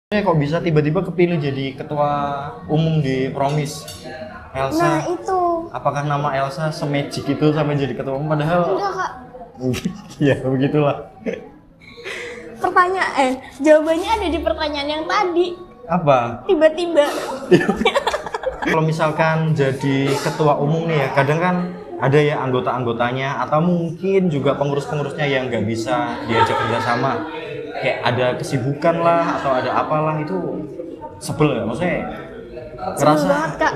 Kok bisa tiba-tiba kepilih jadi ketua umum di Promis? Elsa. Nah itu. Apakah nama Elsa se-magic itu sampai jadi ketua umum padahal? Enggak kak. Ya begitulah. Jawabannya ada di pertanyaan yang tadi. Apa? Tiba-tiba. Kalau misalkan jadi ketua umum nih ya, kadang kan ada ya anggota-anggotanya atau mungkin juga pengurus-pengurusnya yang nggak bisa diajak kerjasama. Kayak ada kesibukan lah atau ada apalah itu sebel ya, maksudnya ngerasa banget, Kak.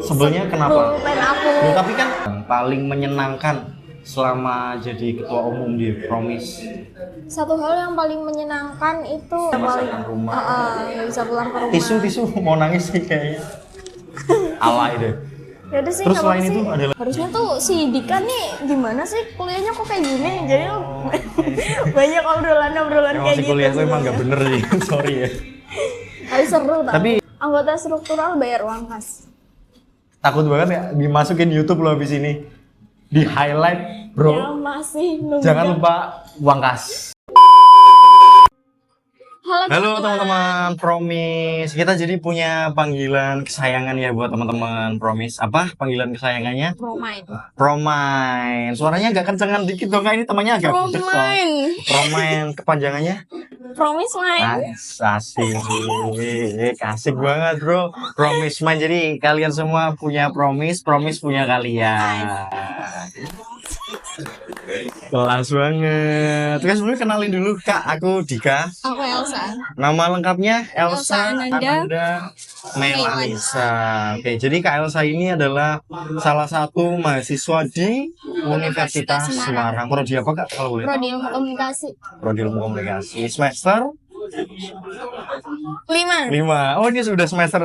sebelnya kenapa? Pulpen aku. Ya, tapi kan yang paling menyenangkan selama jadi ketua umum di Promis. Satu hal yang paling menyenangkan itu Masakan rumah. bisa pulang ke rumah. Tisu mau nangis sih kayaknya. Alay deh. Ya udah sih, Terus nggak selain apa-apa itu sih. ada Harusnya tuh si Dika nih gimana sih kuliahnya kok kayak gini? Jadi banyak obrolan yang kayak masih gitu. kuliah tuh emang nggak bener sih. Sorry ya. Tapi seru Tapi anggota struktural bayar uang kas. takut banget ya dimasukin YouTube loh habis ini. Di highlight, bro. Ya masih nunggu. Jangan lupa uang kas. Halo teman-teman Promis. Kita jadi punya panggilan kesayangan ya buat teman-teman Promis. Apa panggilan kesayangannya? Promain. Promain. Suaranya agak kencengan dikit dong, Kak. Ini temannya agak gede kok. Promain. Promain kepanjangannya? Promise main. Asik banget, bro. Promise main. Jadi kalian semua punya promise punya kalian. Kelas banget. Terus sebelumnya kenalin dulu, Kak. Aku Dika. Aku Elsa. Nama lengkapnya Elsa Elsa Ananda Melanisa. Oke, jadi Kak Elsa ini adalah salah satu mahasiswa di Universitas Semarang. Prodi apa, Kak? Kalau boleh tahu? Prodi Ilmu Komunikasi. Prodi Ilmu Komunikasi. Semester 5. 5. Oh, ini sudah semester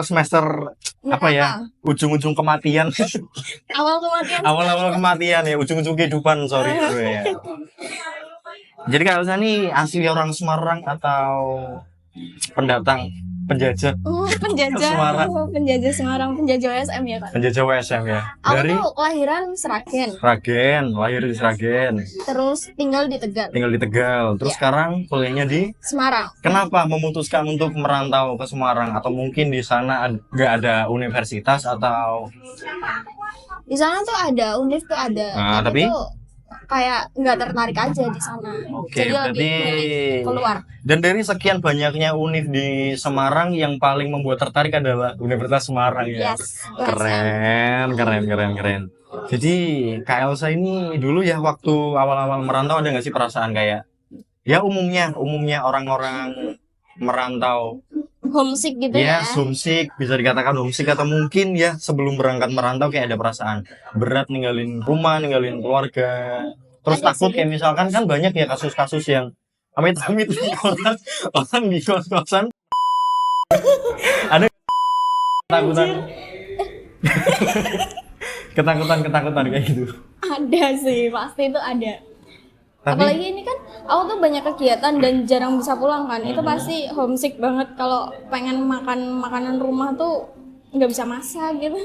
apa ya? Ujung-ujung kematian. Awal kematian. Awal-awal kematian ya, ujung-ujung kehidupan, sorry gue ya. Jadi Kak Elsa ini asli orang Semarang atau pendatang, penjajah? Semarang. Penjajah Semarang, penjajah WSM ya kan. Penjajah WSM ya. Aku Dari tuh kelahiran Seragen, Sragen, lahir di Sragen, terus tinggal di Tegal, tinggal di Tegal. Terus sekarang kuliahnya di Semarang. Kenapa memutuskan untuk merantau ke Semarang atau mungkin di sana nggak ada universitas atau Di sana tuh ada Univ tuh ada. Nah, tapi tuh kayak nggak tertarik aja di sana. Oke, Jadi berarti lebih milih keluar. Dan dari sekian banyaknya univ di Semarang yang paling membuat tertarik adalah Universitas Semarang ya. Yes. Keren. Jadi Kak Elsa ini dulu ya waktu awal-awal merantau ada nggak sih perasaan kayak ya umumnya orang-orang merantau Homesick gitu ya, ya. homesick, bisa dikatakan homesick atau mungkin ya sebelum berangkat merantau kayak ada perasaan berat ninggalin rumah, ninggalin keluarga. Terus Ada takut sih. kayak misalkan kan banyak ya kasus-kasus yang amit-amit orang di kos-kosan ada ketakutan kayak gitu. Ada sih, pasti itu ada. Tapi Apalagi ini kan aku tuh banyak kegiatan dan jarang bisa pulang kan. Itu pasti homesick banget kalau pengen makan makanan rumah tuh nggak bisa masak gitu.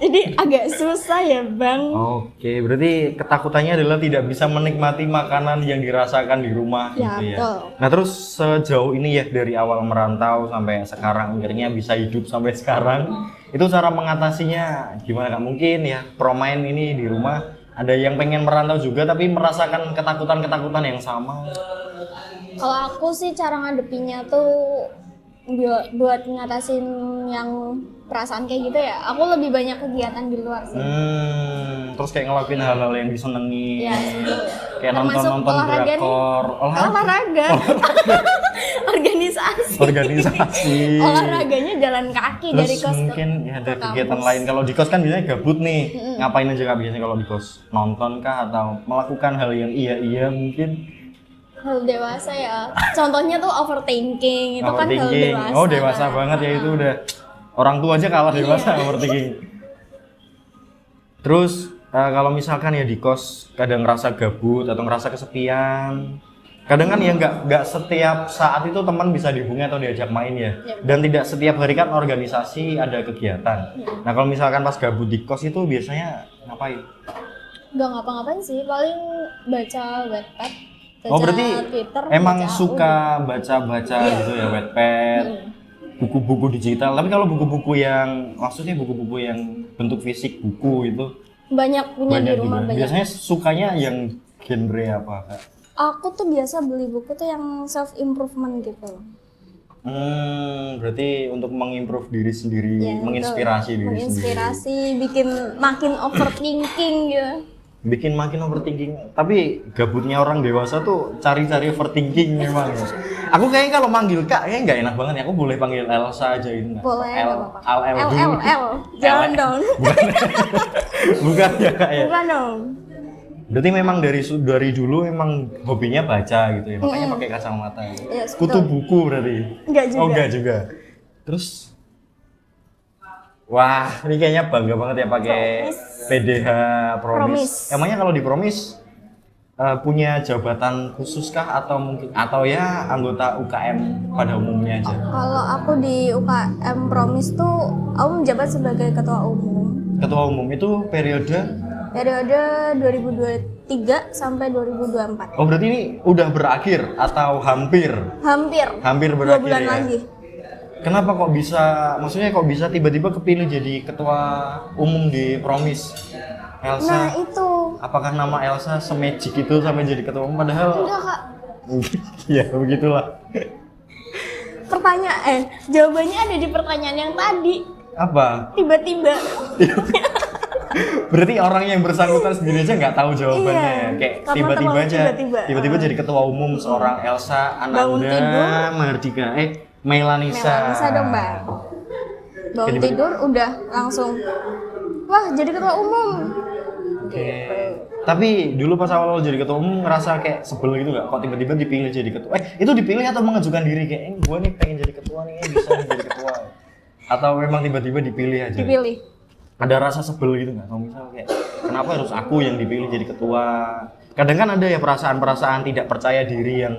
Jadi agak susah ya bang. oke, berarti ketakutannya adalah tidak bisa menikmati makanan yang dirasakan di rumah Ya, gitu ya. betul. Nah terus sejauh ini ya dari awal merantau sampai sekarang akhirnya bisa hidup sampai sekarang, itu cara mengatasinya gimana Kak? Mungkin ya Promain ini di rumah ada yang pengen merantau juga tapi merasakan ketakutan-ketakutan yang sama. Kalau aku sih cara ngadepinnya tuh buat ngatasin yang perasaan kayak gitu ya. Aku lebih banyak kegiatan di luar sih. Terus kayak ngelakuin hal-hal yang disenangi, Ya, gitu. kayak Termasuk nonton-nonton olahraga nih. drakor, Olahraga. organisasi. Olahraganya jalan kaki Terus dari kos ke mungkin ya ada ke kegiatan kampus. lain. Kalau di kos kan biasanya gabut nih. Ngapain aja Kak biasanya kalau di kos? Nonton kah atau melakukan hal yang iya mungkin? Hal dewasa ya. Contohnya tuh overthinking, itu kan hal Overthinking. dewasa. Oh dewasa kan. banget ya itu udah. Orang tua aja kalah dewasa overthinking. Terus kalau misalkan ya di kos kadang ngerasa gabut atau ngerasa kesepian, kadang kan ya nggak setiap saat itu teman bisa dihubungi atau diajak main ya, dan tidak setiap hari kan organisasi ada kegiatan. Nah kalau misalkan pas gabut di kos itu biasanya ngapain? Nggak ngapa-ngapain sih, paling baca Wattpad, baca Oh berarti Twitter, emang baca suka baca-baca gitu ya Wattpad. buku-buku digital. Tapi kalau buku-buku yang maksudnya buku-buku yang bentuk fisik buku itu Banyak punya di banyak rumah juga. banyak. Biasanya sukanya yang genre apa, Kak? Aku tuh biasa beli buku tuh yang self improvement gitu. Berarti untuk mengimprove diri sendiri, Ya, menginspirasi betul. diri sendiri. Menginspirasi, bikin makin overthinking gitu. Bikin makin overthinking. Tapi gabutnya orang dewasa tuh cari-cari overthinking memang. Aku kayaknya kalau manggil Kak kayaknya nggak enak banget ya. Aku boleh panggil Elsa aja gitu nggak? Boleh, nggak apa-apa. L dulu. L. Jangan dong. Bukan ya Kak ya. Bukan dong. Berarti memang dari dulu memang hobinya baca gitu ya. Makanya pakai kacamata. Yes, Kutu betul. buku berarti. Enggak juga. Oh enggak juga. Terus wah, ini kayaknya bangga banget ya pakai PDH Promise. Emangnya kalau di Promise punya jabatan khusus kah atau mungkin atau ya anggota UKM pada umumnya aja? Kalau aku di UKM Promise tuh aku menjabat sebagai ketua umum. Ketua umum itu periode Periode 2023 sampai 2024. oh berarti ini udah berakhir atau hampir Hampir 2 berakhir bulan ya? lagi. Kenapa kok bisa, maksudnya kok bisa tiba-tiba kepilih jadi ketua umum di Promise? Elsa, Nah, itu. apakah nama Elsa se-magic itu sampai jadi ketua umum padahal? Enggak, Kak. Ya begitulah. Jawabannya ada di pertanyaan yang tadi. Apa? Tiba-tiba. Berarti orang yang bersangkutan sendiri aja nggak tahu jawabannya Iya, ya? Kayak karena tiba-tiba terlalu aja, tiba-tiba. jadi ketua umum seorang Elsa Bangun tidur. Ananda Mardika, Mailanisa. Bisa dong, Bang. Bangun Tiba-tiba. tidur udah langsung wah, jadi ketua umum. Oke. Tapi dulu pas awal jadi ketua umum ngerasa kayak sebel gitu nggak? Kok tiba-tiba dipilih jadi ketua? Itu dipilih atau mengajukan diri kayak, gue nih pengen jadi ketua nih, bisa nih jadi ketua? Atau memang tiba-tiba dipilih aja? Dipilih. Ada rasa sebel gitu nggak? Kalau misal kayak, kenapa harus aku yang dipilih jadi ketua? Kadang kan ada ya perasaan-perasaan tidak percaya diri yang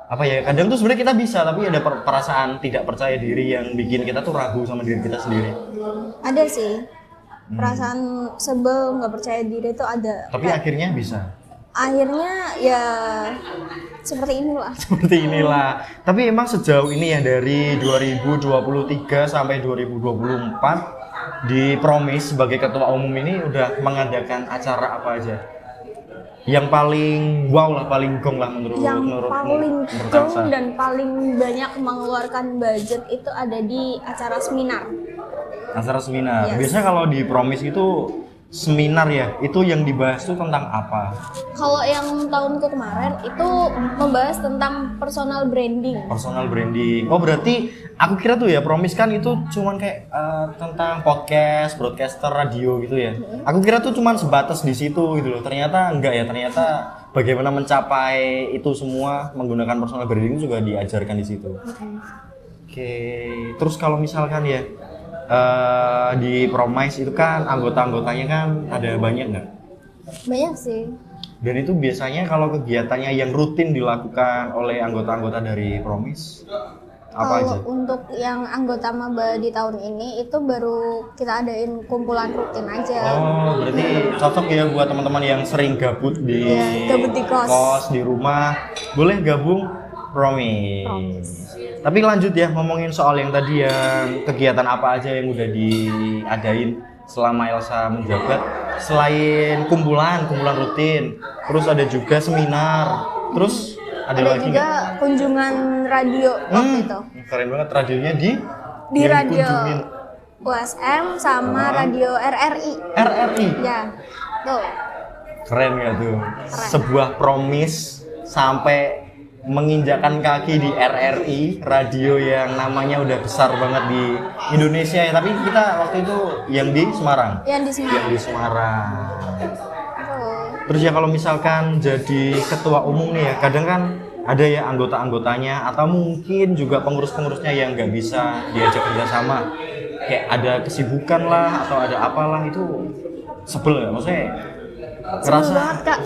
apa ya? Kadang tuh sebenarnya kita bisa, tapi ada perasaan tidak percaya diri yang bikin kita tuh ragu sama diri kita sendiri. Ada sih. Perasaan sebel, nggak percaya diri itu ada. Tapi akhirnya bisa. Akhirnya ya seperti inilah. Seperti inilah. Tapi emang sejauh ini ya dari 2023 sampai 2024 di Promise sebagai ketua umum ini udah mengadakan acara apa aja? Yang paling wow lah, paling gong lah menurut Paling gong Elsa. dan paling banyak mengeluarkan budget itu ada di acara seminar. Acara seminar. Yes. Biasanya kalau di Promise itu seminar ya, itu yang dibahas tuh tentang apa? Kalau yang tahunku kemarin itu membahas tentang personal branding. Personal branding. Oh berarti aku kira tuh ya Promise kan itu cuman kayak tentang podcast, broadcaster, radio gitu ya. Aku kira tuh cuman sebatas di situ gitu loh. Ternyata enggak ya. Ternyata bagaimana mencapai itu semua menggunakan personal branding juga diajarkan di situ. Oke. Terus kalau misalkan ya di Promise itu kan anggota-anggotanya kan ada banyak nggak? Banyak sih. Dan itu biasanya kalau kegiatannya yang rutin dilakukan oleh anggota-anggota dari Promise apa aja? Kalau untuk yang anggota maba di tahun ini itu baru kita adain kumpulan rutin aja. Oh, berarti cocok ya buat teman-teman yang sering gabut di Iya, gabut di kos. di rumah, boleh gabung Promise. Tapi lanjut ya ngomongin soal yang tadi yang kegiatan apa aja yang udah diadain selama Elsa menjabat. Selain kumpulan rutin, terus ada juga seminar, terus ada lagi juga nggak? kunjungan radio waktu itu. Keren banget radionya di Di yang radio dikunjungin. USM sama radio RRI. RRI. Ya, tuh. Keren gak tuh? Sebuah Promise sampai menginjakan kaki di RRI, radio yang namanya udah besar banget di Indonesia ya. Tapi kita waktu itu yang di Semarang. Yang di Semarang. Yang di Semarang. Tuh. Terus ya kalau misalkan jadi ketua umum nih ya, kadang kan ada ya anggota-anggotanya atau mungkin juga pengurus-pengurusnya yang nggak bisa diajak kerjasama. Kayak ada kesibukan lah atau ada apalah itu sebel ya, maksudnya Sebel banget, Kak.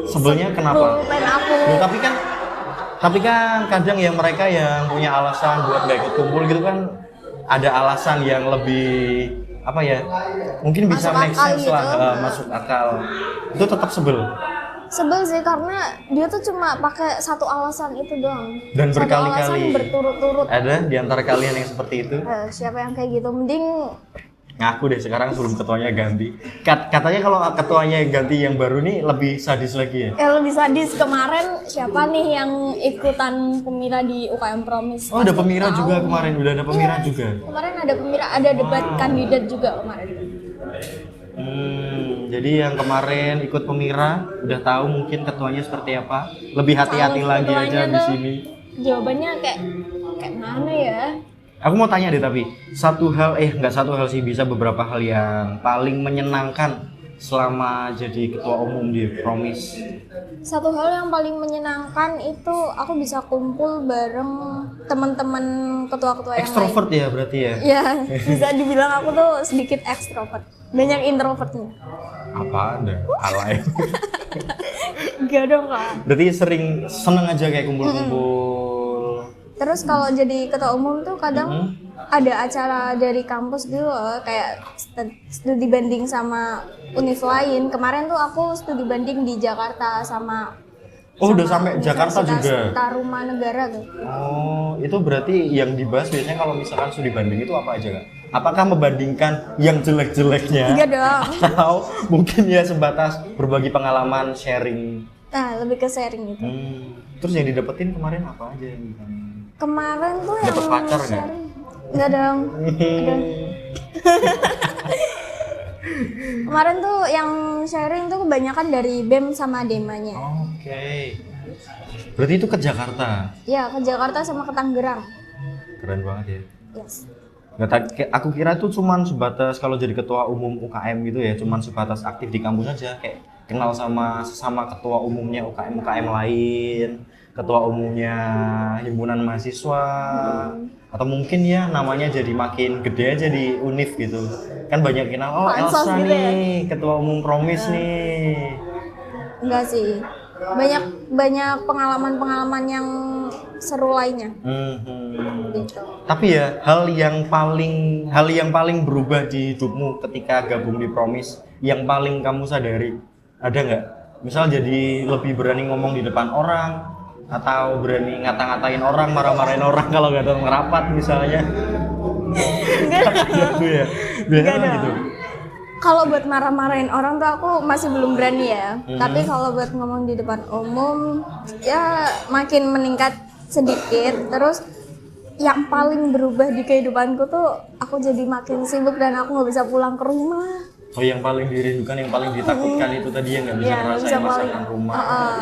sebelnya kenapa? Pulpen aku. Ya, tapi kan kadang ya mereka yang punya alasan buat nggak ikut kumpul gitu kan ada alasan yang lebih apa ya mungkin bisa Masuk make akal sense gitu. lah masuk akal itu tetap sebel Sebel sih karena dia tuh cuma pakai satu alasan itu doang. Dan Satu berkali-kali. alasan berturut-turut. Ada di antara kalian yang seperti itu? Siapa yang kayak gitu? Mending Ngaku deh sekarang sebelum ketuanya ganti. Katanya kalau ketuanya ganti yang baru nih lebih sadis lagi ya? lebih sadis. Kemarin siapa nih yang ikutan pemira di UKM Promise? Oh ada Pasti pemira tahu. juga kemarin, udah ada pemira Iya, juga? Kemarin ada pemira, ada debat kandidat juga kemarin. Jadi yang kemarin ikut pemira udah tahu mungkin ketuanya seperti apa? Lebih hati-hati Tahu lagi ketuanya aja di tuh sini. Jawabannya kayak mana ya? Aku mau tanya deh tapi nggak satu hal sih, bisa beberapa hal yang paling menyenangkan selama jadi ketua umum di Promise. Satu hal yang paling menyenangkan itu aku bisa kumpul bareng teman-teman ketua-ketua yang lain. Ekstrovert ya berarti ya? Ya, bisa dibilang aku tuh sedikit ekstrovert. Banyak introvertnya. Apa ada? Alay. Gak dong, Kak. Berarti sering seneng aja kayak kumpul-kumpul. Terus kalau jadi ketua umum tuh kadang ada acara dari kampus gitu loh, kayak studi banding sama univ lain. Kemarin tuh aku studi banding di Jakarta sama Udah sampai Jakarta Universitas juga? Tarumanegara tuh. Oh, itu berarti yang dibahas biasanya kalau misalkan studi banding itu apa aja, Kak? Apakah membandingkan yang jelek-jeleknya? Iya dong. Atau mungkin ya sebatas berbagi pengalaman, sharing? Nah, lebih ke sharing gitu. Terus yang didapetin kemarin apa aja? Kemarin tuh yang Dapet pacar nggak? sharing. Nggak dong. Ada. Kemarin tuh yang sharing tuh kebanyakan dari BEM sama Demanya. Oke. Berarti itu ke Jakarta? Ya, ke Jakarta sama ke Tangerang. Keren banget ya. Yes. Aku kira itu cuman sebatas kalau jadi ketua umum UKM gitu ya, cuman sebatas aktif di kampus aja, kayak kenal sama sesama ketua umumnya UKM lain, ketua umumnya himpunan mahasiswa, atau mungkin ya namanya jadi makin gede aja di univ gitu. Kan banyak kenal, oh Pansos Elsa gitu nih, ketua umum Promise nih. Enggak sih. Banyak pengalaman-pengalaman yang seru lainnya. Gitu. Tapi ya hal yang paling berubah di hidupmu ketika gabung di Promise, yang paling kamu sadari, ada nggak? Misal jadi lebih berani ngomong di depan orang, atau berani ngata-ngatain orang, marah-marahin orang kalau nggak datang rapat misalnya. Enggak. Gitu ya. Biasanya Enggak gitu. Kalau buat marah-marahin orang tuh aku masih belum berani ya. Tapi kalau buat ngomong di depan umum ya makin meningkat sedikit. Terus yang paling berubah di kehidupanku tuh aku jadi makin sibuk dan aku nggak bisa pulang ke rumah. Oh, yang paling dirindukan, yang paling ditakutkan itu tadi yang nggak bisa Ya, nggak ngerasain bisa masakan rumah.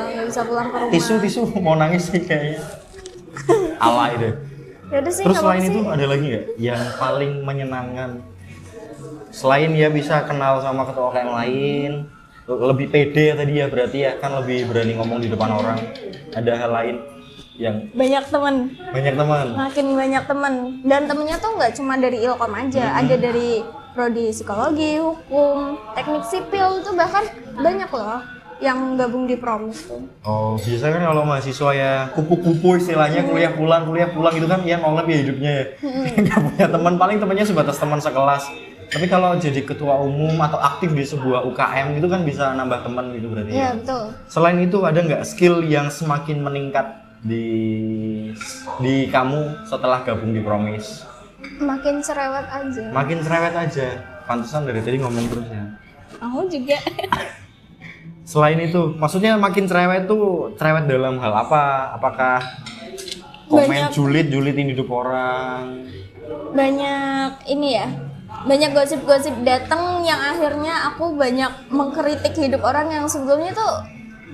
nggak bisa pulang ke rumah. Tisu mau nangis sih kayaknya. Alay deh. Yaudah sih, Terus nggak selain apa-apa itu sih. ada lagi nggak yang paling menyenangkan? Selain ya bisa kenal sama ketua yang lain, lebih pede ya tadi ya, berarti ya kan lebih berani ngomong di depan orang. Ada hal lain yang Banyak teman. banyak teman. Makin banyak teman, dan temennya tuh nggak cuma dari Ilkom aja, ada dari prodi psikologi, hukum, teknik sipil tuh bahkan banyak loh yang gabung di Promise tuh. Oh, biasanya kan kalau mahasiswa ya kupu-kupu istilahnya, kuliah pulang gitu kan ya nolep ya hidupnya ya. Nggak punya teman, paling temannya sebatas teman sekelas. Tapi kalau jadi ketua umum atau aktif di sebuah UKM itu kan bisa nambah teman gitu berarti Iya ya. betul. Selain itu ada nggak skill yang semakin meningkat di kamu setelah gabung di Promise? Makin cerewet aja. Makin cerewet aja. Pantesan dari tadi ngomong terus ya. Aku juga. Selain itu, maksudnya makin cerewet tuh cerewet dalam hal apa? Apakah komen julitin hidup orang? Banyak ini ya. Banyak gosip-gosip datang yang akhirnya aku banyak mengkritik hidup orang yang sebelumnya tuh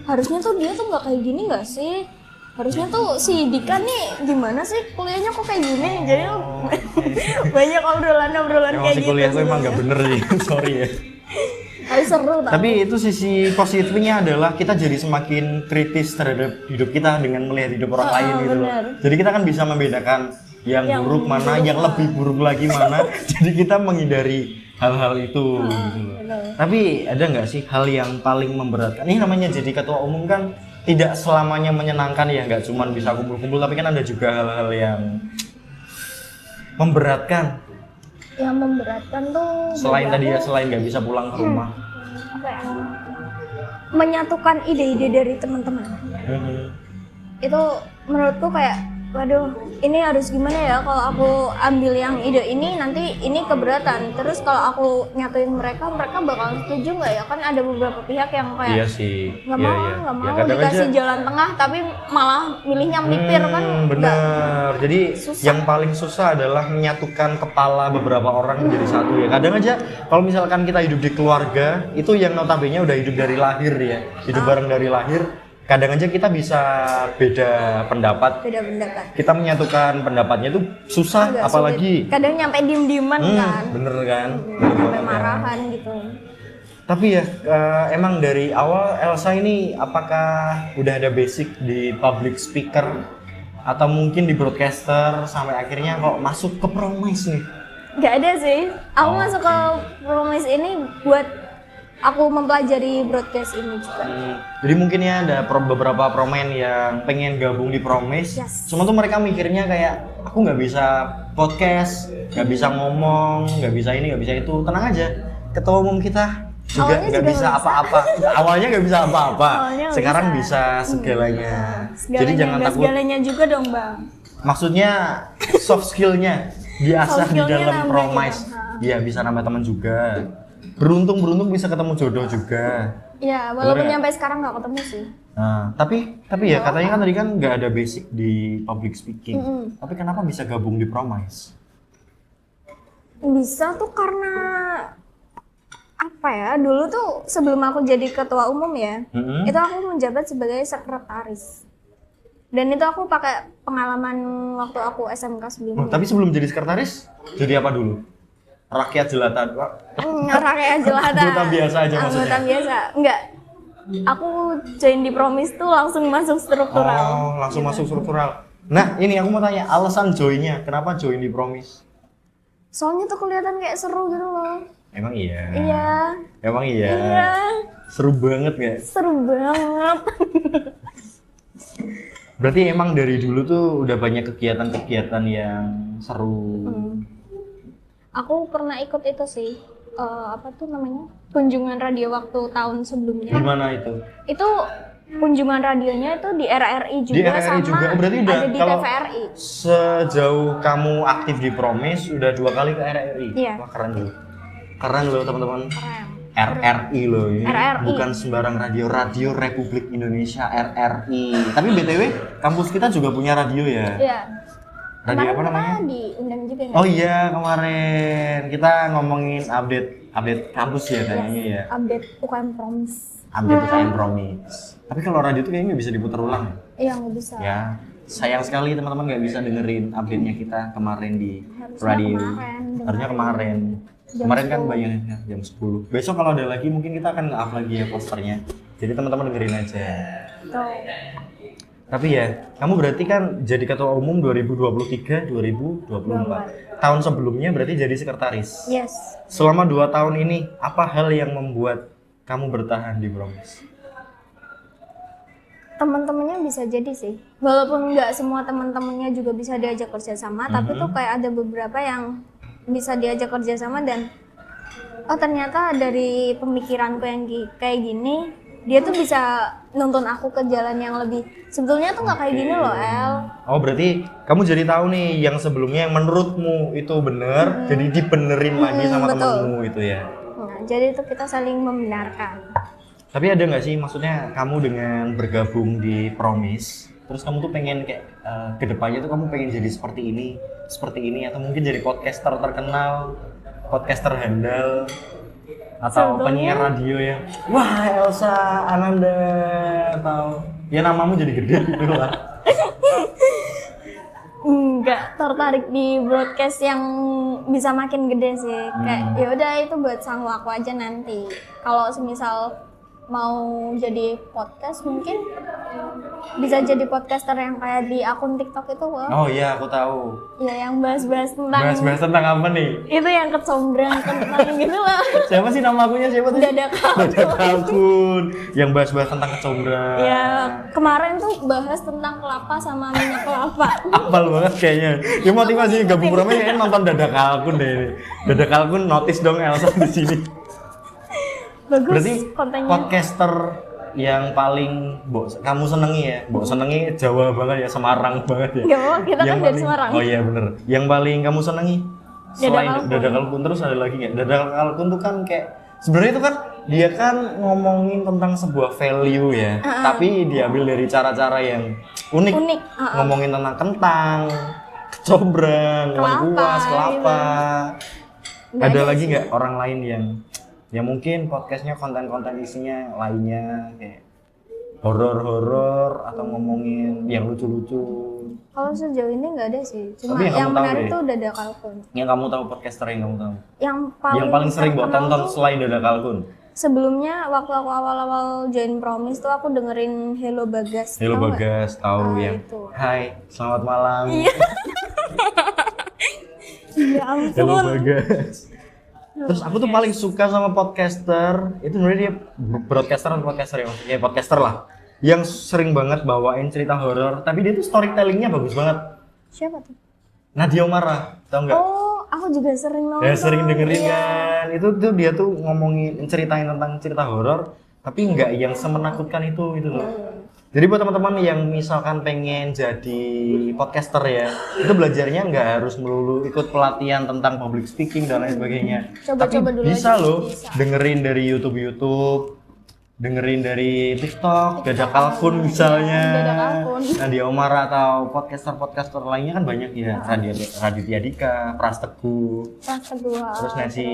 harusnya tuh dia tuh nggak kayak gini nggak sih? Harusnya tuh si Dika nih gimana sih kuliahnya kok kayak gini? Jadi banyak obrolan-obrolan Yang kayak masih gitu. kuliah tuh emang nggak bener sih, sorry ya. Tapi seru Tapi itu sisi positifnya adalah kita jadi semakin kritis terhadap hidup kita dengan melihat hidup orang lain gitu loh. benar. Jadi kita kan bisa membedakan yang buruk mana, yang lebih buruk lagi mana. Jadi kita menghindari hal-hal itu gitu loh. Tapi ada nggak sih hal yang paling memberatkan? Ini namanya jadi ketua umum kan tidak selamanya menyenangkan ya, nggak cuma bisa kumpul-kumpul, tapi kan ada juga hal-hal yang memberatkan. Yang memberatkan tuh Selain bagi tadi ya, aku, selain nggak bisa pulang ke rumah. apa ya? menyatukan ide-ide dari teman-teman. Itu menurutku kayak, waduh, ini harus gimana ya kalau aku ambil yang ide ini nanti ini keberatan. Terus kalau aku nyatuin mereka bakal setuju nggak ya? Kan ada beberapa pihak yang kayak Iya sih. nggak mau, nggak mau kadang dikasih aja, jalan tengah, tapi malah milihnya melipir kan? bener. Jadi susah. yang paling susah adalah menyatukan kepala beberapa orang menjadi satu ya. Kadang aja kalau misalkan kita hidup di keluarga, itu yang notabene udah hidup dari lahir ya, hidup bareng dari lahir. Kadang aja kita bisa beda pendapat. Beda pendapat. Kita menyatukan pendapatnya itu susah, Agak apalagi. sulit. Kadang nyampe diem-dieman kan? Bener kan? Sampai marahan gitu. Tapi ya emang dari awal Elsa ini apakah udah ada basic di public speaker atau mungkin di broadcaster sampai akhirnya kok masuk ke Promise nih? Gak ada sih. Aku masuk ke Promise ini buat aku mempelajari broadcast ini juga. Jadi mungkin ya ada beberapa promen yang pengen gabung di Promise. Yes. Cuma tuh mereka mikirnya kayak aku nggak bisa podcast, nggak bisa ngomong, nggak bisa ini, nggak bisa itu. Tenang aja, ketua umum kita juga Awalnya nggak juga bisa nggak apa-apa. Awalnya nggak bisa apa-apa. Awalnya nggak Sekarang bisa. bisa segalanya. Jadi jangan nggak takut. segalanya juga dong, Bang. Maksudnya soft skillnya diasah Soft di skill-nya dalam nambah Promise. ya. Iya bisa nambah teman juga. Beruntung bisa ketemu jodoh juga. Ya, walaupun Bener nggak? sampai sekarang nggak ketemu sih. Nah, tapi ya katanya kan tadi kan nggak ada basic di public speaking. Tapi kenapa bisa gabung di Promise? Bisa tuh karena apa ya? Dulu tuh sebelum aku jadi ketua umum ya, itu aku menjabat sebagai sekretaris. Dan itu aku pakai pengalaman waktu aku SMK sebelumnya. Tapi sebelum jadi sekretaris, jadi apa dulu? Rakyat jelata. Rakyat jelata. Anggota biasa aja maksudnya. Anggota biasa. Enggak. Aku join di Promise tuh langsung masuk struktural. Oh, langsung masuk struktural. Nah, ini aku mau tanya, alasan joinnya, kenapa join di Promise? Soalnya tuh kelihatan kayak seru gitu loh. Emang iya? Iya. Emang iya? Iya. Seru banget nggak? Seru banget. Berarti emang dari dulu tuh udah banyak kegiatan-kegiatan yang seru. Aku pernah ikut itu sih. Apa tuh namanya? Kunjungan radio waktu tahun sebelumnya. Gimana itu? Itu kunjungan radionya itu di RRI juga Di RRI sama juga? Berarti udah ada di kalau TVRI. sejauh kamu aktif di Promise, udah 2 kali ke RRI? Iya. Wah keren loh. Keren loh teman-teman. Keren. RRI loh ini. RRI. Bukan sembarang radio, Radio Republik Indonesia RRI. Tapi BTW, kampus kita juga punya radio ya? Iya. Radio Kemarin apa namanya? kita diundang juga nggak? Oh iya, kemarin kita ngomongin update kampus ya kayaknya ya. Update UKM Promise. Update UKM Promise. Tapi kalau radio tuh kayaknya nggak bisa diputar ulang ya? Iya nggak bisa. Ya, sayang sekali teman-teman nggak bisa dengerin update-nya kita kemarin di Harusnya radio. kemarin, Harusnya kemarin. Jam Kemarin kan 10. banyaknya jam 10. Besok kalau ada lagi mungkin kita akan nge-up lagi ya posternya. Jadi teman-teman dengerin aja. Tuh. Tapi ya, kamu berarti kan jadi ketua umum 2023-2024. Tahun sebelumnya berarti jadi sekretaris. Yes. Selama 2 tahun ini, apa hal yang membuat kamu bertahan di Promise? Teman-temannya bisa jadi sih. Walaupun nggak semua teman-temannya juga bisa diajak kerjasama, tapi tuh kayak ada beberapa yang bisa diajak kerjasama dan oh ternyata dari pemikiranku yang kayak gini, dia tuh bisa nuntun aku ke jalan yang lebih sebetulnya tuh nggak kayak gini loh El. Oh berarti kamu jadi tahu nih yang sebelumnya yang menurutmu itu benar, jadi dibenerin lagi sama betul. temanmu itu ya. Nah, jadi itu kita saling membenarkan. Tapi ada nggak sih maksudnya kamu dengan bergabung di Promise, terus kamu tuh pengen kayak kedepannya tuh kamu pengen jadi seperti ini atau mungkin jadi podcaster terkenal, podcaster handal atau penyiar radio ya? Wah Elsa Ananda atau ya namamu jadi gede gitu lah. Nggak tertarik di broadcast yang bisa makin gede sih. Kayak ya udah itu buat sangu aku aja nanti. Kalau semisal mau jadi podcast mungkin bisa jadi podcaster yang kayak di akun TikTok itu loh. Oh iya aku tahu. Ya yang bahas-bahas tentang Bahas-bahas tentang apa nih? itu yang kecombrang tentang gitu loh. Siapa sih nama akunya siapa tuh? Dada kalkun. Dada kalkun. Yang bahas-bahas tentang kecombrang. Ya kemarin tuh bahas tentang kelapa sama minyak kelapa. Apal banget kayaknya. Ya motivasi gabung Promise kayaknya nonton Dada Kalkun deh ini. Dada Kalkun notice dong Elsa di sini. Bagus Berarti kontennya. podcaster yang paling kamu senengi ya? Senengi Jawa banget ya, Semarang banget ya. Gak apa, kita kan dari Semarang. Oh iya bener. Yang paling kamu senengi selain Kalkun. Dada Kalkun, terus ada lagi nggak? Dada Kalkun tuh kan kayak sebenarnya itu kan dia kan ngomongin tentang sebuah value ya, tapi diambil dari cara-cara yang unik. Ngomongin tentang kentang, kecombrang, lengkuas, kelapa. Ada lagi nggak orang lain yang mungkin podcastnya konten-konten isinya lainnya kayak horor-horor atau ngomongin yang lucu-lucu? Kalau sejauh ini nggak ada sih, cuma Tapi yang menarik tuh Dada Kalkun. Yang kamu tahu podcaster yang kamu tahu? Yang paling sering buat terkenal tonton tuh, selain Dada Kalkun? sebelumnya waktu aku awal-awal join Promise tuh aku dengerin Hello Bagas. Hello Tahu nggak? Bagas, tahu yang itu. Hai, selamat malam. Ya ampun. Hello Bagas. Terus aku tuh paling suka sama podcaster, itu sebenarnya dia broadcaster atau podcaster ya, maksudnya podcaster lah. Yang sering banget bawain cerita horor, tapi dia tuh storytellingnya bagus banget. Siapa tuh? Nadia Omarah, tau nggak? Oh, aku juga sering nonton. Ya sering dengerin Iya. kan. Itu tuh dia tuh ngomongin ceritain tentang cerita horor, tapi nggak yang semenakutkan itu loh. Jadi buat teman-teman yang misalkan pengen jadi podcaster ya, itu belajarnya nggak harus melulu ikut pelatihan tentang public speaking dan lain sebagainya. Tapi Coba-coba dulu bisa aja, loh, bisa. dengerin dari YouTube, dengerin dari TikTok, Dada Kalkun misalnya, Dada Kalkun. Nadia Omarah atau podcaster lainnya kan banyak ya, Raditya Dika, Pras Teguh, Pas kedua. terus Nasi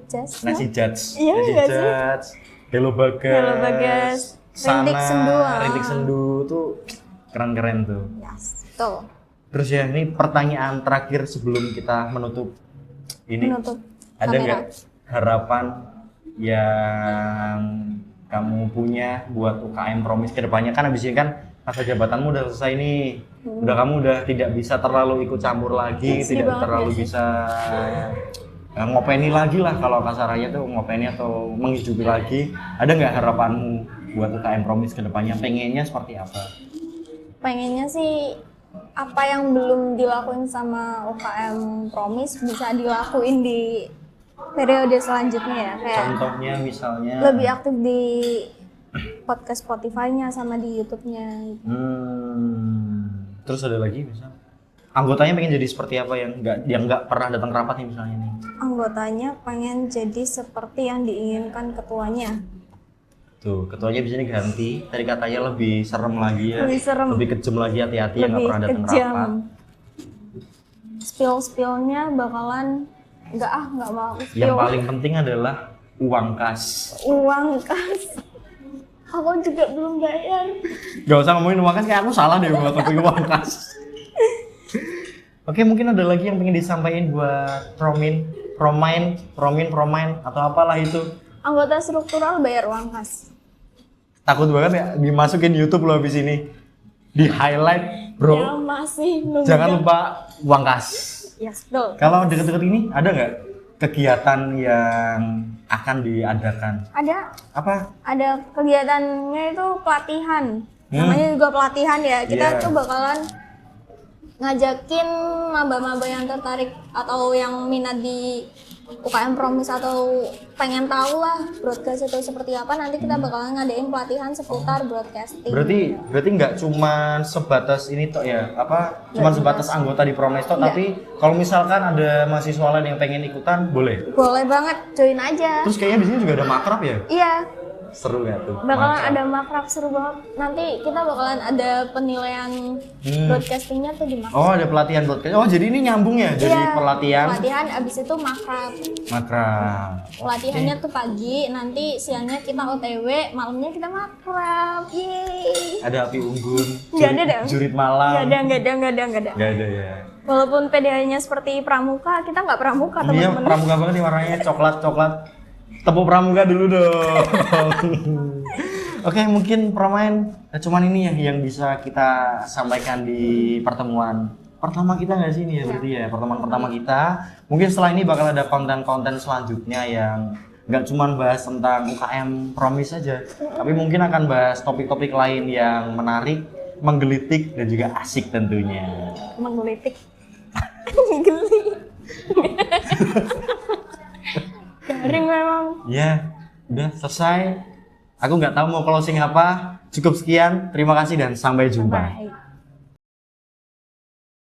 Jazz. Nasi Judge, Iya, Nasi nggak sih? Judge, Hello Bagas, Hello Bagas, Rintik Sendu. Rintik Sendu tuh keren-keren tuh. Yes, tuh. Terus ya ini pertanyaan terakhir sebelum kita menutup ini, Menutup ada kamera. nggak harapan yang kamu punya buat UKM Promise ke depannya? Kan habis ini kan masa jabatanmu udah selesai nih, kamu udah tidak bisa terlalu ikut campur lagi, Sedih tidak banget terlalu ya sih. bisa ngopeni lagi lah, kalau kasarannya tuh ngopeni atau menghidupi lagi. Ada nggak harapanmu buat UKM Promise ke depannya? Pengennya seperti apa? Pengennya sih apa yang belum dilakuin sama UKM Promise bisa dilakuin di periode selanjutnya ya, kayak Contohnya misalnya lebih aktif di podcast Spotify-nya sama di YouTube-nya. Terus ada lagi misal anggotanya pengen jadi seperti apa yang nggak pernah datang rapat nih misalnya nih? Anggotanya pengen jadi seperti yang diinginkan ketuanya. Tuh, ketuanya bisa diganti. Tadi katanya lebih serem lagi ya. Lebih serem. Lebih kejam lagi, hati-hati yang nggak Lebih pernah datang kejam. rapat. Spill-spillnya bakalan nggak mau aku Yang spill. paling penting adalah uang kas. Uang kas. Aku juga belum bayar. Gak usah ngomongin uang kas, kayak aku salah deh buat ngomongin uang kas. Oke, mungkin ada lagi yang pengen disampaikan buat Promain atau apalah itu. Anggota struktural bayar uang kas. Takut banget ya dimasukin YouTube loh habis ini. Di highlight, bro. Ya masih nunggu. Jangan lupa uang kas. Yes, betul. Kalau deket-deket ini ada nggak kegiatan yang akan diadakan? Ada Apa? kegiatannya itu pelatihan. Namanya juga pelatihan ya. Kita Yeah. tuh bakalan ngajakin maba-maba yang tertarik atau yang minat di UKM Promise atau pengen tahu lah broadcast itu seperti apa, nanti kita bakalan ngadain pelatihan seputar broadcasting. Berarti nggak cuma sebatas ini toh ya? Apa? Cuma sebatas anggota di Promise toh, Iya. tapi kalau misalkan ada mahasiswa lain yang pengen ikutan, boleh. Boleh banget, join aja. Terus kayaknya di sini juga ada makrab ya? Iya, Seru ya tuh. bakalan makrab. ada makrab seru banget. Nanti kita bakalan ada penilaian broadcastingnya tuh di makrab. Oh, ada pelatihan broadcast. Oh, jadi ini nyambung ya? Jadi Iya, pelatihan pelatihan abis itu makrab. makrab. Pelatihannya tuh pagi, nanti siangnya kita OTW, malamnya kita makrab. Yeay. Ada api unggun, Nggak ada dong. jurit malam. Nggak ada. Nggak ada ya. Walaupun PDA-nya seperti pramuka, kita nggak pramuka Iya, teman-teman. pramuka banget nih warnanya, coklat. Tepuk pramuka dulu dong. Oke, mungkin Promain cuman ini ya yang bisa kita sampaikan di pertemuan pertama kita nggak sih ini ya, berarti ya pertemuan pertama kita. Mungkin setelah ini bakal ada konten-konten selanjutnya yang nggak cuman bahas tentang UKM Promise saja, tapi mungkin akan bahas topik-topik lain yang menarik, menggelitik dan juga asik tentunya. Menggelitik. Geli. Garing memang. Ya, udah selesai. Aku nggak tahu mau closing apa. Cukup sekian. Terima kasih dan sampai jumpa. Bye.